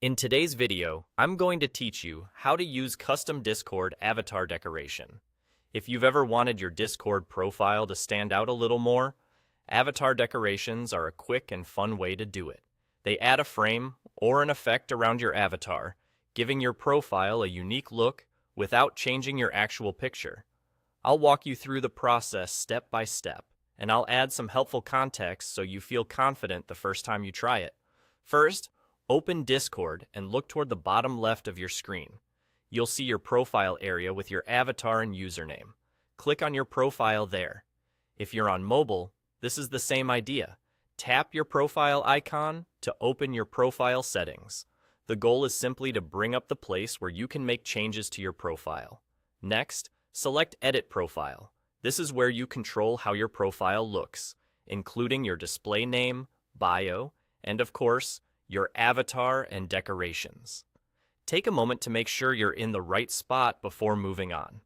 In today's video, I'm going to teach you how to use custom Discord avatar decoration. If you've ever wanted your Discord profile to stand out a little more, avatar decorations are a quick and fun way to do it. They add a frame or an effect around your avatar, giving your profile a unique look without changing your actual picture. I'll walk you through the process step by step, and I'll add some helpful context so you feel confident the first time you try it. First, open Discord and look toward the bottom left of your screen. You'll see your profile area with your avatar and username. Click on your profile there. If you're on mobile, this is the same idea. Tap your profile icon to open your profile settings. The goal is simply to bring up the place where you can make changes to your profile. Next, select Edit Profile. This is where you control how your profile looks, including your display name, bio, and of course, your avatar and decorations. Take a moment to make sure you're in the right spot before moving on.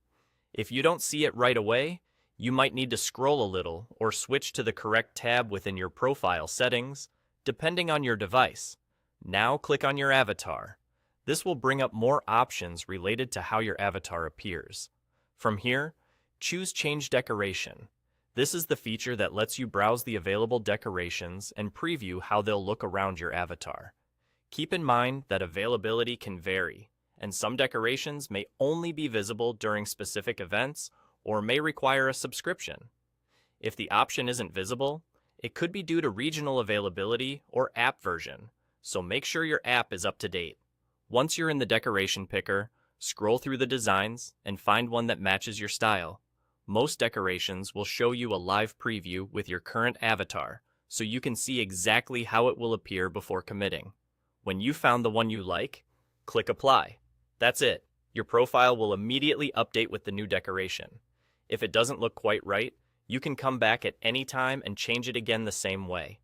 If you don't see it right away, you might need to scroll a little or switch to the correct tab within your profile settings, depending on your device. Now click on your avatar. This will bring up more options related to how your avatar appears. From here, choose Change Decoration. This is the feature that lets you browse the available decorations and preview how they'll look around your avatar. Keep in mind that availability can vary, and some decorations may only be visible during specific events or may require a subscription. If the option isn't visible, it could be due to regional availability or app version, so make sure your app is up to date. Once you're in the decoration picker, scroll through the designs and find one that matches your style. Most decorations will show you a live preview with your current avatar, so you can see exactly how it will appear before committing. When you found the one you like, click Apply. That's it. Your profile will immediately update with the new decoration. If it doesn't look quite right, you can come back at any time and change it again the same way.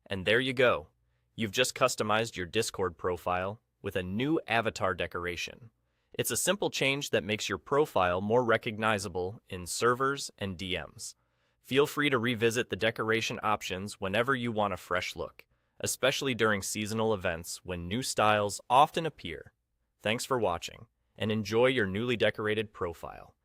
And there you go. You've just customized your Discord profile with a new avatar decoration. It's a simple change that makes your profile more recognizable in servers and DMs. Feel free to revisit the decoration options whenever you want a fresh look, especially during seasonal events when new styles often appear. Thanks for watching, and enjoy your newly decorated profile.